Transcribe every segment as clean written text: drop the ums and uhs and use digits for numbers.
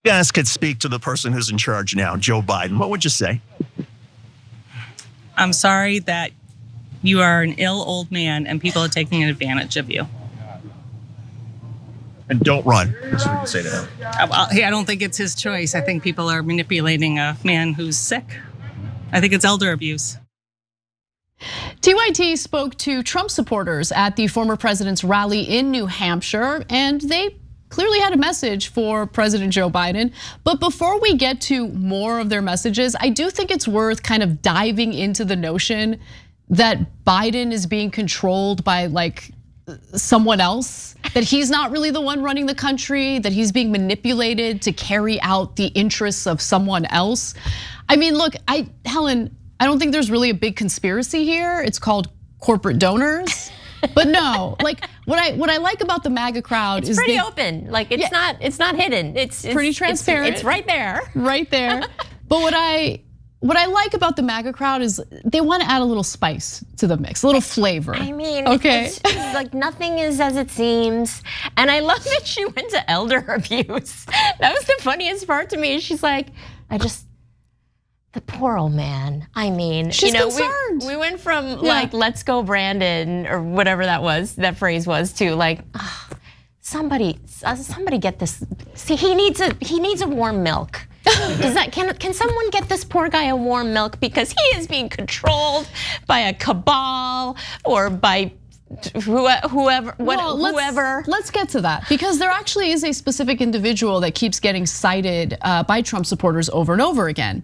You guys could speak to the person who's in charge now, Joe Biden. What would you say? I'm sorry that you are an ill old man and people are taking advantage of you. And don't run. That's what we can say to him. I don't think it's his choice. I think people are manipulating a man who's sick. I think it's elder abuse. TYT spoke to Trump supporters at the former president's rally in New Hampshire, and they clearly had a message for President Joe Biden. But before we get to more of their messages, I do think it's worth kind of diving into the notion that Biden is being controlled by like someone else, that he's not really the one running the country, that he's being manipulated to carry out the interests of someone else. I mean, look, Helen, I don't think there's really a big conspiracy here. It's called corporate donors. But no, like what I like about the MAGA crowd is pretty open. Like it's not hidden. It's pretty transparent. It's right there. Right there. But what I like about the MAGA crowd is they want to add a little spice to the mix, a little flavor. I mean, okay. It's like nothing is as it seems. And I love that she went to elder abuse. That was the funniest part to me. She's like, the poor old man. I mean, she's concerned. We went from like, let's go Brandon, or whatever that phrase was, to like, somebody get this. See, he needs a warm milk. Can someone get this poor guy a warm milk, because he is being controlled by a cabal or by whoever. Let's get to that, because there actually is a specific individual that keeps getting cited by Trump supporters over and over again.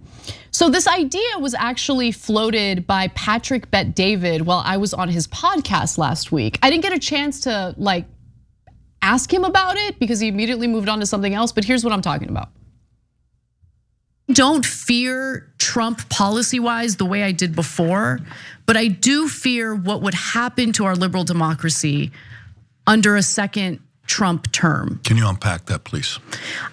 So this idea was actually floated by Patrick Bet-David while I was on his podcast last week. I didn't get a chance to like ask him about it because he immediately moved on to something else, but here's what I'm talking about. Don't fear Trump policy-wise the way I did before, but I do fear what would happen to our liberal democracy under a second Trump term. Can you unpack that, please?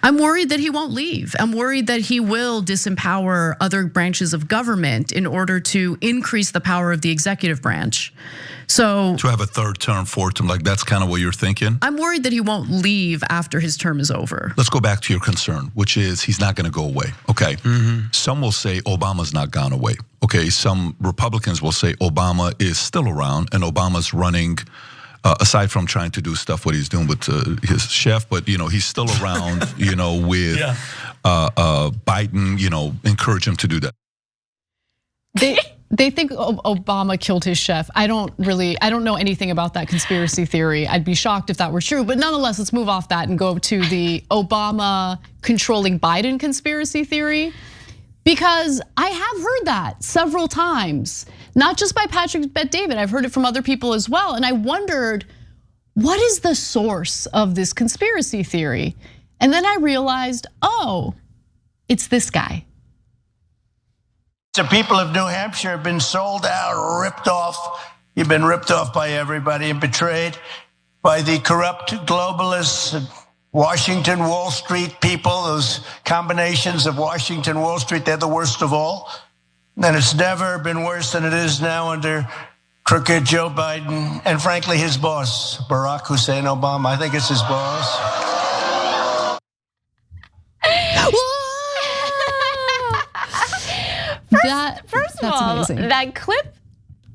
I'm worried that he won't leave. I'm worried that he will disempower other branches of government in order to increase the power of the executive branch. So to have a third term, fourth term, like that's kind of what you're thinking? I'm worried that he won't leave after his term is over. Let's go back to your concern, which is he's not gonna go away, okay? Some will say Obama's not gone away. Okay, some Republicans will say Obama is still around and Obama's running, aside from trying to do stuff what he's doing with his chef, but he's still around, with Biden, encourage him to do that. They think Obama killed his chef. I don't know anything about that conspiracy theory. I'd be shocked if that were true, but nonetheless, let's move off that and go to the Obama controlling Biden conspiracy theory. Because I have heard that several times, not just by Patrick Bet-David, I've heard it from other people as well. And I wondered, what is the source of this conspiracy theory? And then I realized, oh, it's this guy. The people of New Hampshire have been sold out, ripped off. You've been ripped off by everybody and betrayed by the corrupt globalists, Washington, Wall Street people, those combinations of Washington, Wall Street, they're the worst of all. And it's never been worse than it is now under crooked Joe Biden and frankly his boss, Barack Hussein Obama. I think it's his boss. First of all, amazing. That clip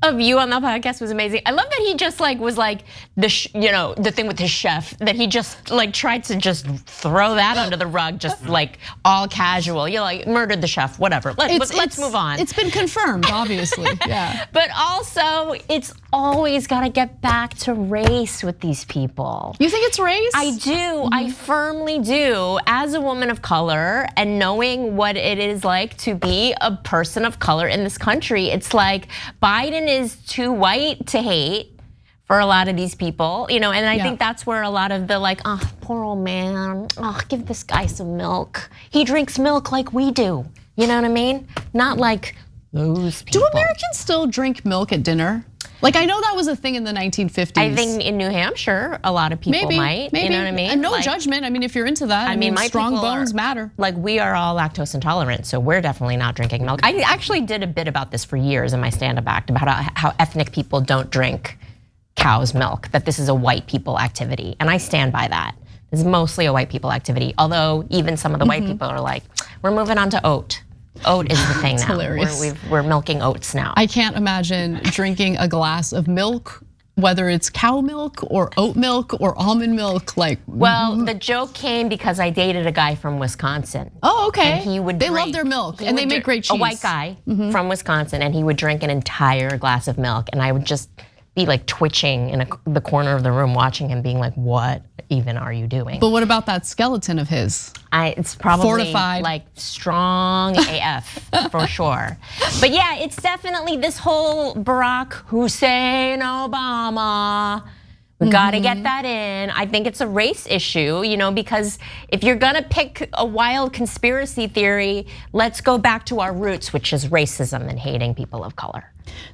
of you on that podcast was amazing. I love that he just was like the thing with his chef, that he just tried to just throw that under the rug, just like all casual. You murdered the chef, whatever. Let's move on. It's been confirmed, obviously. Yeah. But also, it's always got to get back to race with these people. You think it's race? I do. I firmly do. As a woman of color and knowing what it is like to be a person of color in this country, it's like Biden is too white to hate for a lot of these people, and I think that's where a lot of the poor old man, give this guy some milk. He drinks milk like we do, you know what I mean? Not like those people. Do Americans still drink milk at dinner? I know that was a thing in the 1950s. I think in New Hampshire, a lot of people might. Maybe. You know what I mean? And no judgment. I mean, if you're into that, I mean, strong bones matter. We are all lactose intolerant, so we're definitely not drinking milk. I actually did a bit about this for years in my stand-up act about how ethnic people don't drink cow's milk, that this is a white people activity, and I stand by that. It's mostly a white people activity. Although even some of the white people are like, we're moving on to oat. Oat is the thing now. Hilarious. We're milking oats now. I can't imagine drinking a glass of milk, whether it's cow milk or oat milk or almond milk. Well, the joke came because I dated a guy from Wisconsin. Oh, okay. And he would they drink, love their milk, and they make great cheese. A white guy from Wisconsin, and he would drink an entire glass of milk, and I would just be like twitching in the corner of the room watching him, being like, what even are you doing? But what about that skeleton of his? It's probably fortified, like strong AF for sure. But yeah, it's definitely this whole Barack Hussein Obama. We gotta get that in. I think it's a race issue, because if you're gonna pick a wild conspiracy theory, let's go back to our roots, which is racism and hating people of color.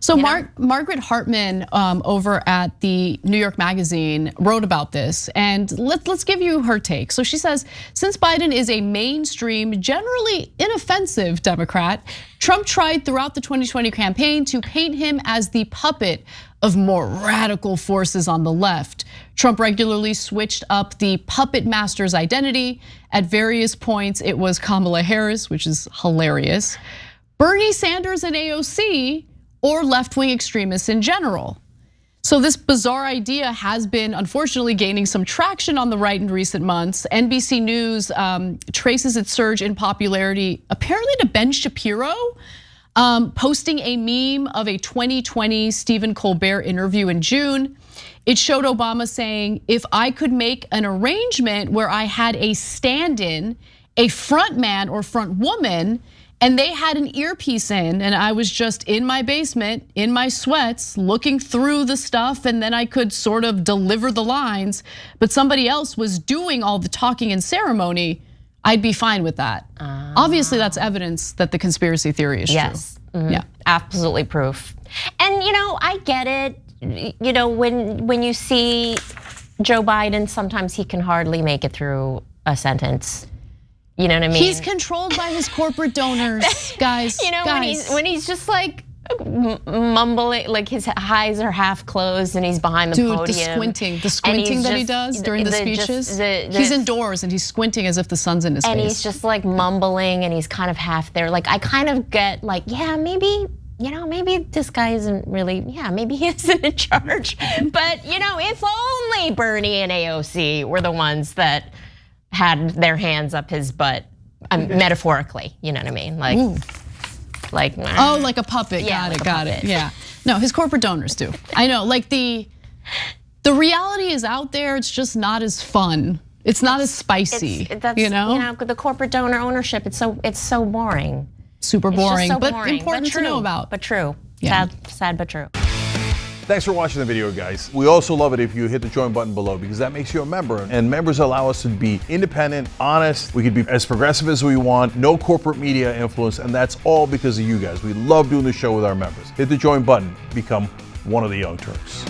So Margaret Hartman over at the New York Magazine wrote about this, and let's give you her take. So she says, since Biden is a mainstream, generally inoffensive Democrat, Trump tried throughout the 2020 campaign to paint him as the puppet of more radical forces on the left. Trump regularly switched up the puppet master's identity. At various points, it was Kamala Harris, which is hilarious, Bernie Sanders and AOC, or left-wing extremists in general. So this bizarre idea has been, unfortunately, gaining some traction on the right in recent months. NBC News traces its surge in popularity apparently to Ben Shapiro, posting a meme of a 2020 Stephen Colbert interview in June. It showed Obama saying, if I could make an arrangement where I had a stand-in, a front man or front woman, and they had an earpiece in, and I was just in my basement, in my sweats, looking through the stuff, and then I could sort of deliver the lines, but somebody else was doing all the talking and ceremony, I'd be fine with that. Obviously, that's evidence that the conspiracy theory is true. Yes, yeah, absolutely proof. And I get it. When you see Joe Biden, sometimes he can hardly make it through a sentence. You know what I mean? He's controlled by his corporate donors, guys. When he's just like mumbling, like his eyes are half closed and he's behind the podium. The squinting that he does during the speeches. He's indoors and he's squinting as if the sun's in his face. And he's just like mumbling and he's kind of half there. Like I kind of get like, yeah, maybe this guy isn't really, maybe he isn't in charge. But if only Bernie and AOC were the ones that had their hands up his butt, metaphorically, you know what I mean? Like a puppet. Yeah, got it. Yeah. No, his corporate donors do. I know, like the reality is out there, it's just not as fun. It's not as spicy, the corporate donor ownership, it's so boring. Super boring, so but boring, important to know about. But true, sad but true. Thanks for watching the video, guys. We also love it if you hit the join button below because that makes you a member, and members allow us to be independent, honest. We can be as progressive as we want, no corporate media influence, and that's all because of you guys. We love doing the show with our members. Hit the join button, become one of the Young Turks.